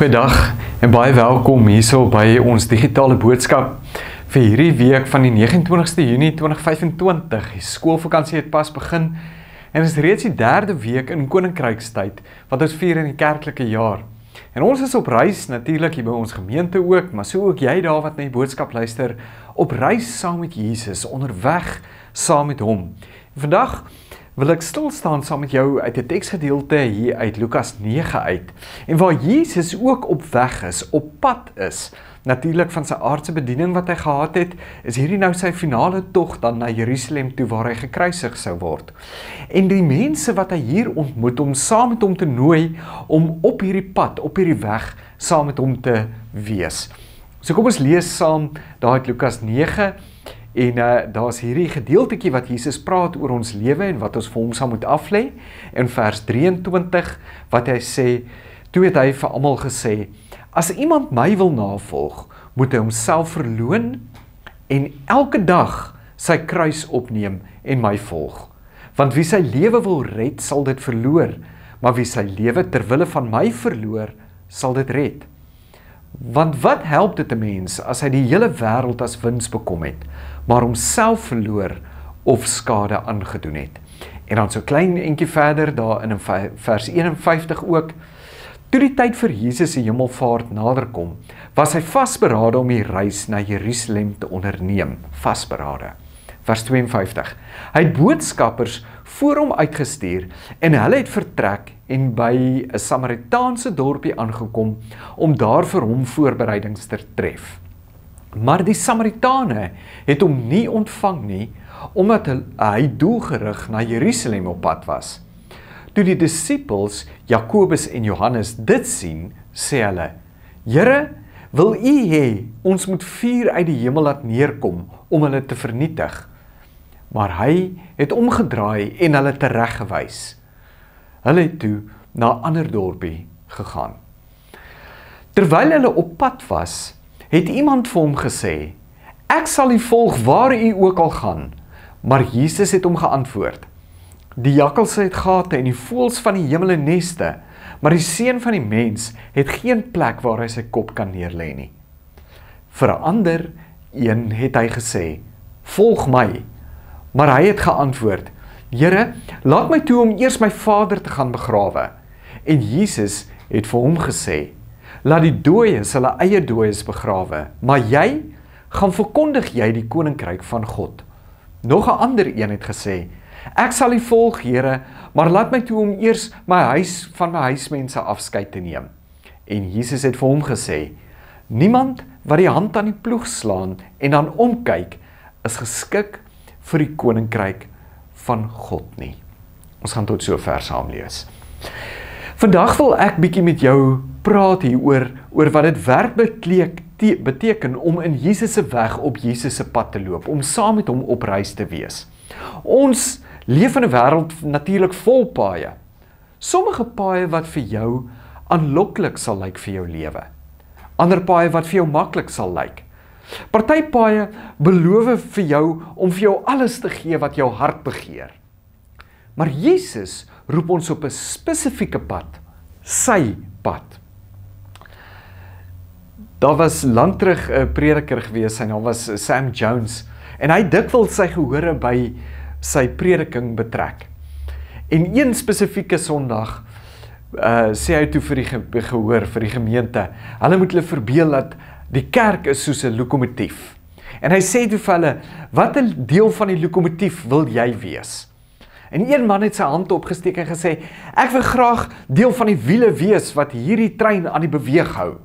Goeiedag en baie welkom hierso by ons digitale boodskap vir hierdie week van die 29ste Junie 2025. Die skoolvakansie het pas begin en is reeds die derde week in Koninkrykstyd wat ons vier in die kerklike jaar. En ons is op reis natuurlik hier by ons gemeente ook, maar so ook jy daar wat na die boodskap luister, op reis saam met Jesus, onderweg saam met hom. En vandag wil ek stilstaan saam met jou uit 'n teksgedeelte hier uit Lukas 9 uit, en waar Jesus ook op weg is, op pad is, natuurlik van sy aardse bediening wat hy gehad het, is hierdie nou sy finale tog dan na Jerusalem toe waar hy gekruisig sou word. En die mense wat hy hier ontmoet, om saam met hom te nooi, om op hierdie pad, op hierdie weg, saam met hom te wees. So kom ons lees saam daar uit Lukas 9, en daar is hierdie gedeeltetjie wat Jesus praat oor ons lewe en wat ons vir hom sal moet aflê. In vers 23 wat hy sê, toe het hy vir almal gesê, as iemand my wil navolg, moet hy homself verloon en elke dag sy kruis opneem en my volg. Want wie sy lewe wil red, sal dit verloor, maar wie sy lewe ter wille van my verloor, sal dit red. Want wat help dit 'n mens as hy die hele wêreld as wins bekom het, maar homself verloor of skade aangedoen het? En dan so klein entjie verder, daar in vers 51 ook, toe die tyd vir Jesus se hemelvaart naderkom, was hy vasberade om die reis na Jerusalem te onderneem, vasberade. Vers 52, hy het boodskappers voor hom uitgestuur, en hulle het vertrek en by 'n Samaritaanse dorpie aangekom, om daar vir hom voorbereidings te tref. Maar die Samaritane het hom nie ontvang nie, omdat hy doelgerig na Jerusalem op pad was. Toe die disippels, Jakobus en Johannes dit sien, sê hulle, Here, wil u hê, ons moet vuur uit die hemel laat neerkom, om hulle te vernietig? Maar hy het omgedraai en hulle tereggewys. Hulle het toe na 'n ander dorpie gegaan. Terwyl hulle op pad was, het iemand vir hom gesê, ek sal u volg waar u ook al gaan. Maar Jesus het hom geantwoord, die jakkalse het gate en die voëls van die hemel neste, maar die seun van die mens het geen plek waar hy sy kop kan neerlê nie. Vir 'n ander een het hy gesê, volg my. Maar hy het geantwoord, Here, laat my toe om eers my vader te gaan begrawe. En Jesus het vir hom gesê, laat die dooies hulle eie dooies begrawe, maar jy, gaan verkondig jy die koninkryk van God. Nog 'n ander een het gesê, ek sal u volg, Here, maar laat my toe om eers van my huismense afskeid te neem. En Jesus het vir hom gesê, niemand wat die hand aan die ploeg slaan en dan omkyk, is geskik vir die koninkryk van God nie. Ons gaan tot sover saam lees. Vandag wil ek bietjie met jou praat hier oor wat dit werklik beteken om in Jesus se weg op Jesus se pad te loop, om saam met hom op reis te wees. Ons leef in 'n wêreld natuurlik vol paaie. Sommige paaie wat vir jou aanloklik sal lyk vir jou lewe. Ander paaie wat vir jou maklik sal lyk. Party paaie beloof vir jou om vir jou alles te gee wat jou hart begeer. Maar Jesus roep ons op 'n spesifieke pad, sy pad. Daar was lank terug 'n prediker gewees, sy naam was Sam Jones, en hy dikwels sy gehore by sy prediking betrek. En een spesifieke Sondag sê hy toe vir die gehoor, vir die gemeente, hulle moet hulle verbeel dat die kerk is soos 'n lokomotief. En hy sê toe vir hulle, wat 'n deel van die lokomotief wil jy wees? En een man het sy hand opgesteek en gesê, ek wil graag deel van die wiele wees wat hierdie trein aan die beweeg hou.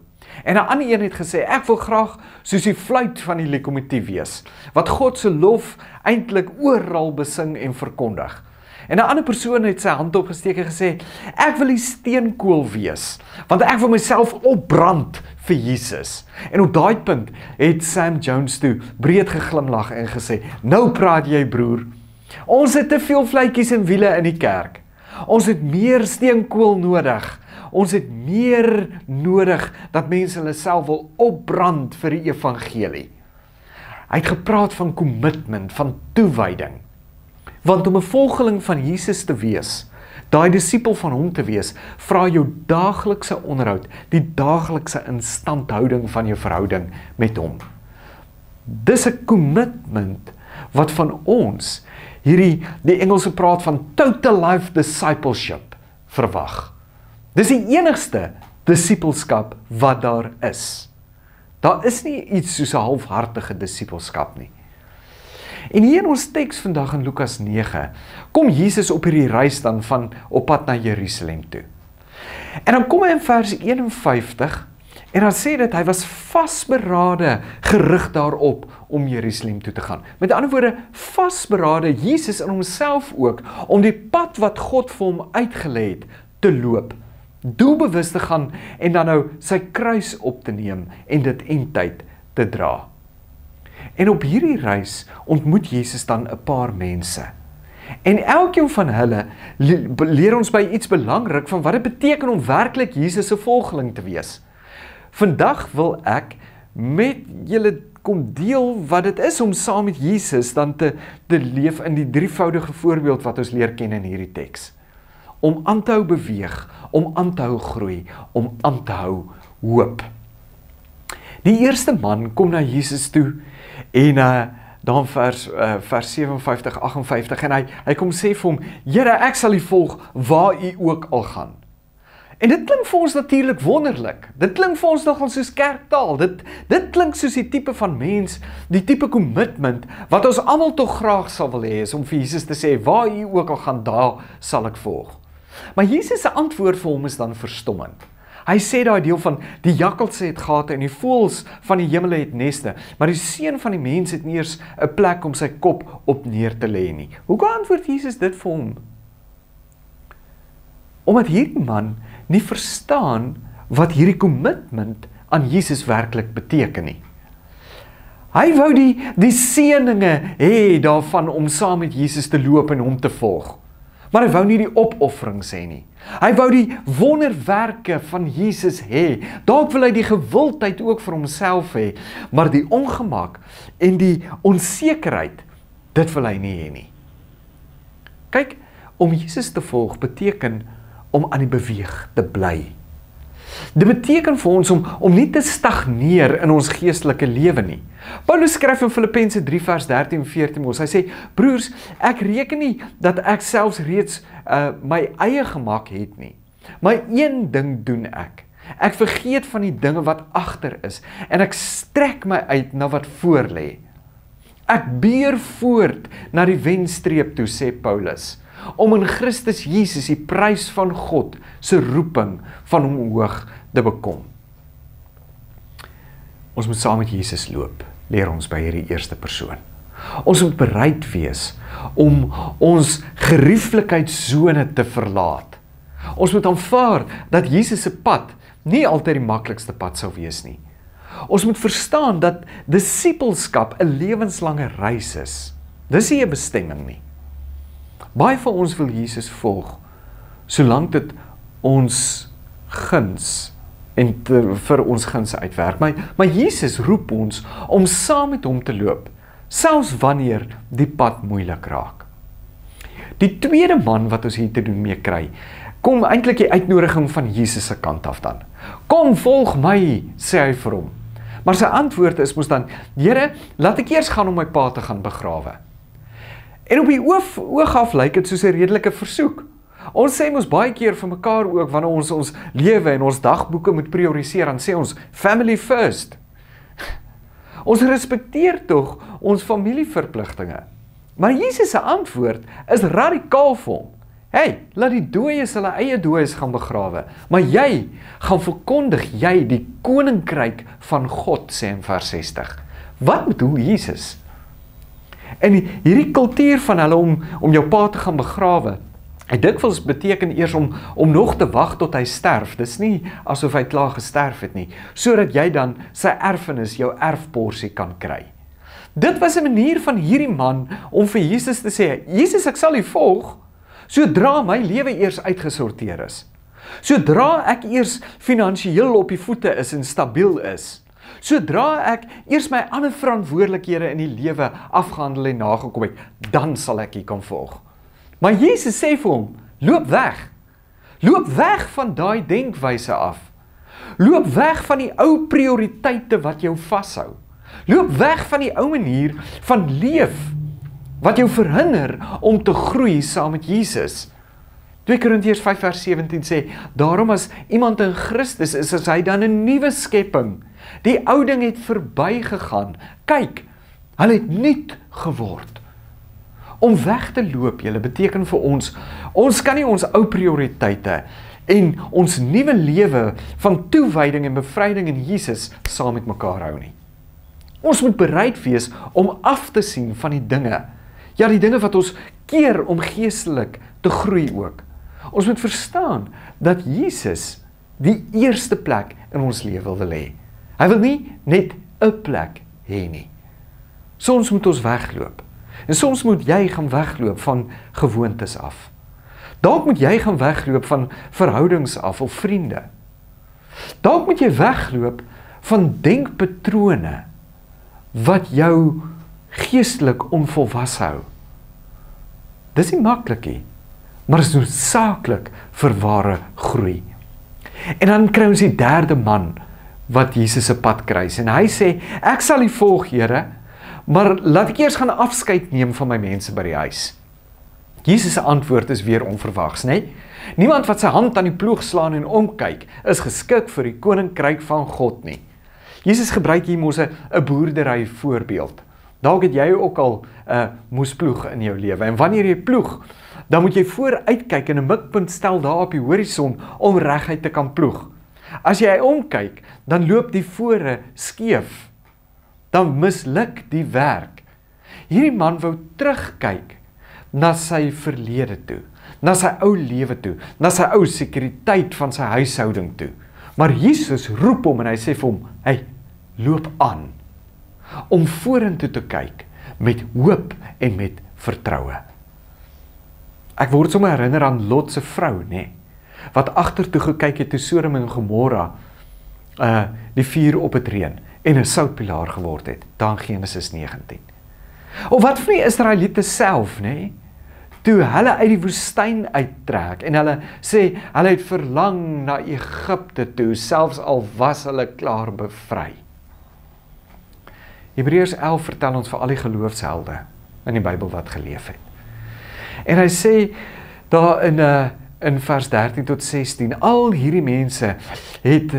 En 'n ander een het gesê, ek wil graag soos die fluit van die lokomotief wees, wat God se lof eintlik oral besing en verkondig. En 'n ander persoon het sy hand opgesteek en gesê, ek wil die steenkool wees, want ek wil myself opbrand vir Jesus. En op daai punt het Sam Jones toe breed geglimlag en gesê, nou praat jy broer, ons het te veel vletjies en wiele in die kerk. Ons het meer steenkool nodig. Ons het meer nodig dat mense hulle self wil opbrand vir die evangelie. Hy het gepraat van commitment, van toewyding. Want om 'n volgeling van Jesus te wees, daai disipel van hom te wees, vra jou daaglikse onderhoud, die daaglikse instandhouding van jou verhouding met hom. Dis 'n commitment wat van ons die Engelse praat van total life discipleship verwag. Dis die enigste disipelskap wat daar is. Daar is nie iets soos 'n halfhartige disipelskap nie. En hier in ons teks vandag in Lukas 9, kom Jesus op hierdie reis dan van op pad na Jerusalem toe. En dan kom hy in vers 51, en dan sê dat hy was vasberade gerig daarop om Jerusalem toe te gaan. Met ander woorde, vasberade Jesus in homself ook, om die pad wat God vir hom uitgelê het, te loop. Doelbewus te gaan en dan nou sy kruis op te neem en dit eindtyd te dra. En op hierdie reis ontmoet Jesus dan 'n paar mense. En elkeen van hulle leer ons by iets belangrik van wat dit beteken om werklik Jesus se volgeling te wees. Vandag wil ek met julle kom deel wat dit is om saam met Jesus dan te leef in die drievoudige voorbeeld wat ons leer ken in hierdie teks. Om aan te hou beweeg, om aan te hou groei, om aan te hou hoop. Die eerste man kom na Jesus toe en dan vers 57, 58 en hy kom sê vir hom, Here, ek sal u volg waar u ook al gaan. En dit klink vir ons natuurlik wonderlik. Dit klink vir ons nogal soos kerktaal. Dit klink soos die tipe van mens, die tipe commitment wat ons almal tog graag sal wil hê, is om vir Jesus te sê, waar u ook al gaan, daar sal ek volg. Maar Jesus se antwoord vir hom is dan verstommend. Hy sê daai deel van, die jakkalse het gate en die voëls van die hemele het neste, maar die seun van die mens het nie eers 'n plek om sy kop op neer te lê nie. Hoekom antwoord Jesus dit vir hom? Omdat hierdie man nie verstaan wat hierdie commitment aan Jesus werklik beteken nie. Hy wou die seëninge hê daarvan om saam met Jesus te loop en hom te volg. Maar hy wou nie die opofferings hê nie. Hy wou die wonderwerke van Jesus hê. Dalk wil hy die gewildheid ook vir homself hê, maar die ongemak en die onsekerheid, dit wil hy nie hê nie. Kyk, om Jesus te volg beteken om aan die beweeg te bly. Dit beteken vir ons om nie te stagneer in ons geestelike lewe nie. Paulus skryf in Filippense 3 vers 13 en 14 ons. Hy sê, broers, ek reken nie dat ek selfs reeds my eie gemak het nie. Maar een ding doen ek. Ek vergeet van die dinge wat agter is en ek strek my uit na wat voor lê. Ek beer voort na die wenstreep toe, sê Paulus, om in Christus Jesus die prys van God se roeping van hom hoog te bekom. Ons moet saam met Jesus loop, leer ons by hierdie eerste persoon. Ons moet bereid wees om ons gerieflikheidszone te verlaat. Ons moet aanvaar dat Jesus se pad nie altyd die maklikste pad sou wees nie. Ons moet verstaan dat disipelskap 'n lewenslange reis is. Dis nie 'n bestemming nie. Baie van ons wil Jesus volg, solank dit ons guns en vir ons guns uitwerk. Maar Jesus roep ons om saam met hom te loop, selfs wanneer die pad moeilik raak. Die tweede man wat ons hier te doen mee kry, kom eintlik die uitnodiging van Jesus se kant af dan. Kom, volg my, sê hy vir hom. Maar sy antwoord is mos dan, Here, laat ek eers gaan om my pa te gaan begrawe. En op die oog af lyk dit soos 'n redelike versoek. Ons sê mos baie keer vir mekaar ook, wanneer ons lewe en ons dagboeke moet prioriseer, dan sê ons, family first. Ons respekteer tog ons familieverpligtinge. Maar Jesus se antwoord is radikaal vir hom. Hey, laat die dooies hulle eie dooies gaan begrawe, maar jy gaan verkondig jy die koninkryk van God, sê in vers 60. Wat bedoel Jesus? En hierdie kultuur van hulle om jou pa te gaan begrawe, En dikwels beteken eers om nog te wag tot hy sterf. Dis nie asof hy klaar gesterf het nie, sodat jy dan sy erfenis, jou erfporsie kan kry. Dit was 'n manier van hierdie man om vir Jesus te sê, Jesus, ek sal U volg, sodra my lewe eers uitgesorteer is. Sodra ek eers finansiëel op die voete is en stabiel is. Sodra ek eers my ander verantwoordelikhede in die lewe afgehandel en nagekom het, dan sal ek U kan volg. Maar Jesus sê vir hom, loop weg. Loop weg van daai denkwyse af. Loop weg van die ou prioriteite wat jou vashou. Loop weg van die ou manier van leef wat jou verhinder om te groei saam met Jesus. 2 Korintiërs 5 vers 17 sê, daarom as iemand in Christus is hy dan 'n nuwe skepping. Die ou ding het verbygegaan. Kyk, hulle het nuut geword. Om weg te loop, julle, beteken vir ons kan nie ons ou prioriteite en ons nuwe lewe van toewyding en bevryding in Jesus saam met mekaar hou nie. Ons moet bereid wees om af te sien van die dinge, ja, die dinge wat ons keer om geestelik te groei ook. Ons moet verstaan dat Jesus die eerste plek in ons lewe wil hê. Hy wil nie net 'n plek hê nie. Soms moet ons wegloop. En soms moet jy gaan wegloop van gewoontes af. Dalk moet jy gaan wegloop van verhoudings af of vriende. Dalk moet jy wegloop van denkpatrone wat jou geestelik onvolwasse hou. Dis nie maklik nie, maar is noodsaaklik vir ware groei. En dan kry ons die derde man wat Jesus se pad kruis en hy sê, ek sal U volg, Here, maar laat ek eers gaan afskeid neem van my mense by die huis. Jesus se antwoord is weer onverwags, né? Niemand wat sy hand aan die ploeg slaan en omkyk, is geskik vir die koninkryk van God nie. Jesus gebruik hier mos 'n boerdery voorbeeld. Dalk het jy ook al 'n moesploeg in jou lewe. En wanneer jy ploeg, dan moet jy vooruitkyk en 'n mikpunt stel daar op die horison om reguit te kan ploeg. As jy omkyk, dan loop die vore skeef. Dan misluk die werk. Hierdie man wou terugkyk na sy verlede toe, na sy ou lewe toe, na sy ou sekuriteit van sy huishouding toe. Maar Jesus roep hom en hy sê vir hom, hey, loop aan, om vorentoe te kyk met hoop en met vertroue. Ek word sommer herinner aan Lot se vrou, né? Wat agtertoe gekyk het toe Sodom en Gomorra die vuur op het reën en 'n soutpilaar geword het, daar in Genesis 19. Of wat van die Israeliete self, né? Toe hulle uit die woestyn uittrek en hulle sê, hulle het verlang na Egipte toe, selfs al was hulle klaar bevry. Hebreërs 11 vertel ons vir al die geloofshelde in die Bybel wat geleef het. En hy sê daar in vers 13 tot 16, al hierdie mense het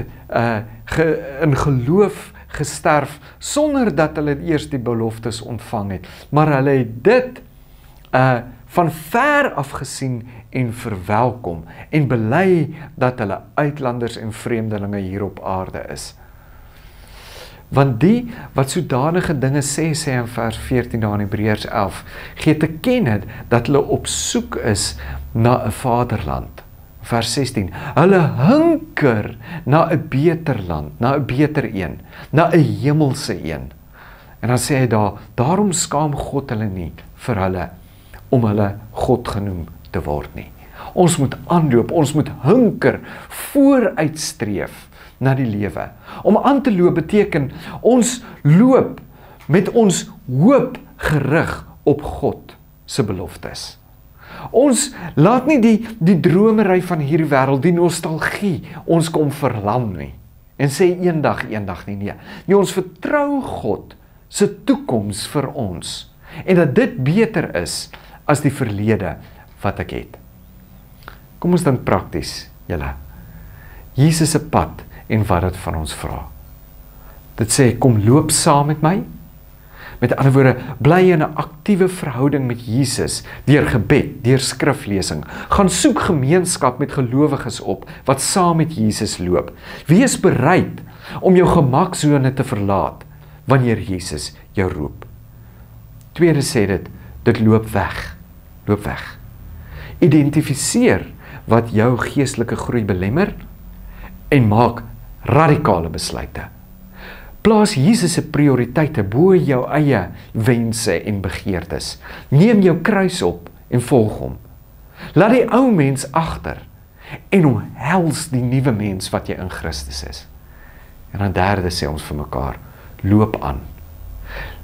in geloof gesterf, sonder dat hulle eers die beloftes ontvang het, maar hulle het dit van ver af gesien en verwelkom, en bely dat hulle uitlanders en vreemdelinge hier op aarde is. Want die wat sodanige dinge sê in vers 14 daar in Hebreërs 11, gee te kenne dat hulle op soek is na 'n vaderland. Vers 16, hulle hunker na 'n beter land, na 'n beter een, na 'n hemelse een. En dan sê hy daar, daarom skaam God hulle nie vir hulle, om hulle God genoem te word nie. Ons moet aanloop, ons moet hunker, vooruitstreef na die lewe. Om aan te loop beteken, ons loop met ons hoop gerig op God se beloftes. Ons laat nie die dromery van hierdie wêreld, die nostalgie, ons kom verlam nie. En sê eendag nie, nee. Nee, ons vertrou God se toekoms vir ons. En dat dit beter is as die verlede wat ek het. Kom ons dan prakties, julle. Jesus se pad en wat dit van ons vra. Dit sê, kom loop saam met my. Met ander woorde, bly in 'n aktiewe verhouding met Jesus, deur gebed, deur skriflesing. Gaan soek gemeenskap met gelowiges op, wat saam met Jesus loop. Wees bereid om jou gemaksone te verlaat, wanneer Jesus jou roep. Tweede sê dit loop weg. Loop weg. Identifiseer wat jou geestelike groei belemmer en maak radikale besluite. Plaas Jesus se prioriteite bo jou eie wense en begeertes. Neem jou kruis op en volg hom. Laat die ou mens agter en omhels die nuwe mens wat jy in Christus is. En dan derde sê ons vir mekaar, loop aan.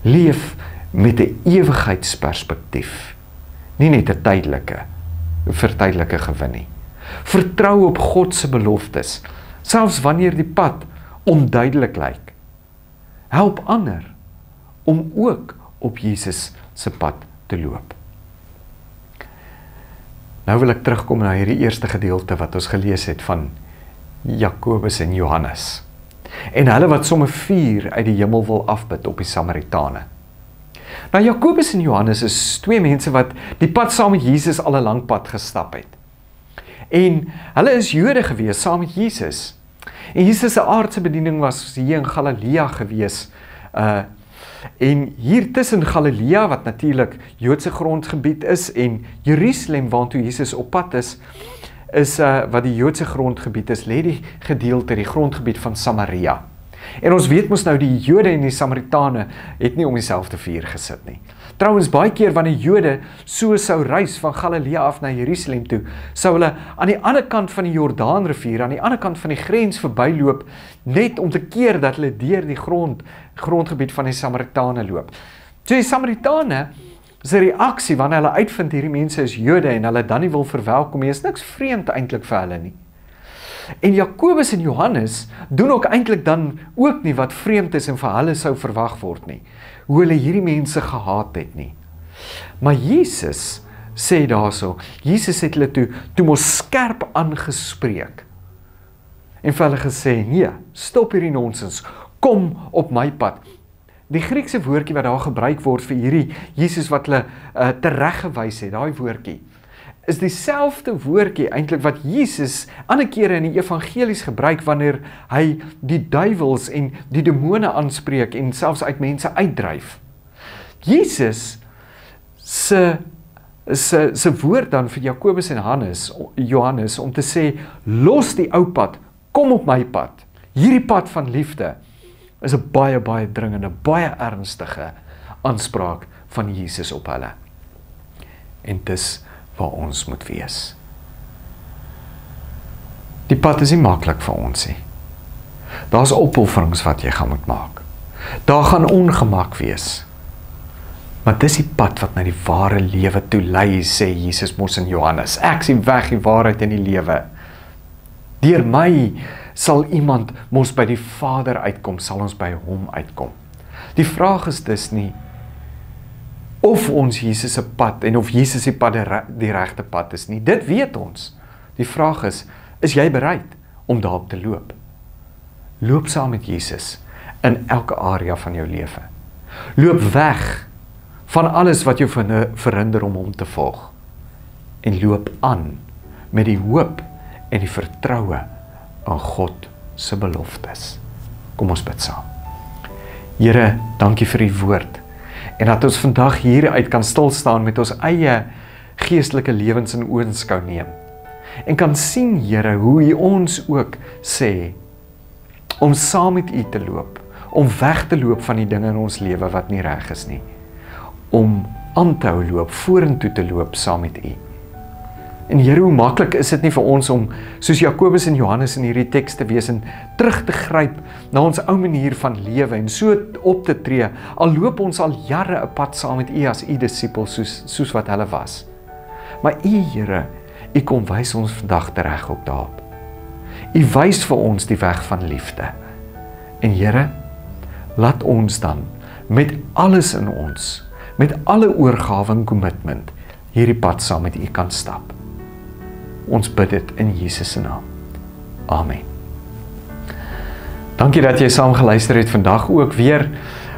Leef met 'n ewigheidsperspektief, nie net 'n tydelike gewin nie. Vertrou op God se beloftes, selfs wanneer die pad onduidelik lyk. Help ander om ook op Jesus se pad te loop. Nou wil ek terugkom na hierdie eerste gedeelte wat ons gelees het van Jakobus en Johannes. En hulle wat sommer vuur uit die hemel wil afbid op die Samaritane. Nou Jakobus en Johannes is twee mense wat die pad saam met Jesus al 'n lang pad gestap het. En hulle is Jode gewees saam met Jesus. En Jesus se aardse bediening was hier in Galilea gewees. En hier tussen Galilea, wat natuurlik Joodse grondgebied is, en Jerusalem, waartoe Jesus op pad is wat die Joodse grondgebied is, lê die gedeelte, die grondgebied van Samaria. En ons weet mos nou, die Jode en die Samaritane het nie om dieselfde vuur gesit nie. Trouwens, baie keer wanneer Jode so sou reis van Galilea af na Jerusalem toe, sou hulle aan die ander kant van die Jordaanrivier, aan die ander kant van die grens verbyloop, net om te keer dat hulle deur die grondgebied van die Samaritane loop. So die Samaritane se reaksie wanneer hulle uitvind hierdie mense is Jode en hulle dan nie wil verwelkom nie, is niks vreemd eintlik vir hulle nie. En Jakobus en Johannes doen ook eintlik dan ook nie wat vreemd is en vir hulle sou verwag word nie. Hoe hulle hierdie mense gehaat het nie. Maar Jesus sê daarso, Jesus het hulle toe mos skerp aangespreek. En vir hulle gesê, nee, stop hierdie nonsens, kom op my pad. Die Griekse woordjie wat daar gebruik word vir hierdie Jesus wat hulle tereggewys het, daai woordjie, is dieselfde woordjie eintlik wat Jesus ander kere in die evangelies gebruik wanneer hy die duiwels en die demone aanspreek en selfs uit mense uitdryf. Jesus se woord dan vir Jakobus en Johannes om te sê, los die ou pad, kom op my pad. Hierdie pad van liefde is 'n baie, baie dringende, baie ernstige aanspraak van Jesus op hulle. En dis waar ons moet wees. Die pad is nie maklik vir ons nie. Daar's opofferings wat jy gaan moet maak. Daar gaan ongemak wees. Maar dis die pad wat na die ware lewe toe lei, sê Jesus mos in Johannes. Ek is die weg, die waarheid en die lewe. Deur my sal iemand mos by die Vader uitkom, sal ons by hom uitkom. Die vraag is dus nie of ons Jesus se pad en of Jesus se pad die regte pad is nie. Dit weet ons. Die vraag is jy bereid om daarop te loop? Loop saam met Jesus in elke area van jou lewe. Loop weg van alles wat jou verhinder om hom te volg. En loop aan met die hoop en die vertroue aan God se beloftes. Kom ons bid saam. Here, dankie vir u woord. En dat ons vandag hieruit kan stilstaan met ons eie geestelike lewens in oënskou neem. En kan sien, Here, hoe u ons ook sê om saam met u te loop, om weg te loop van die dinge in ons lewe wat nie reg is nie, om aan te hou loop, vorentoe te loop saam met u. En Here, hoe maklik is dit nie vir ons om, soos Jakobus en Johannes in hierdie teks te wees en terug te gryp na ons ou manier van lewe en so op te tree, al loop ons al jare 'n pad saam met u as u disipel, soos wat hulle was. Maar u, Here, u kom wys ons vandag tereg ook daarop. U wys vir ons die weg van liefde. En Here, laat ons dan met alles in ons, met alle oorgawe en commitment, hierdie pad saam met u kan stap. Ons bid dit in Jesus se naam. Amen. Dankie dat jy saam geluister het vandag ook weer.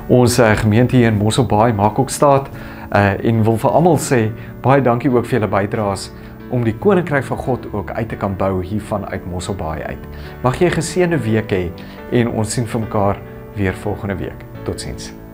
Ons gemeente hier in Mosselbaai maak ook staat en wil vir almal sê, baie dankie ook vir julle bydraes om die koninkryk van God ook uit te kan bou hiervan uit Mosselbaai uit. Mag jy 'n geseënde week hê en ons sien vir mekaar weer volgende week. Totsiens.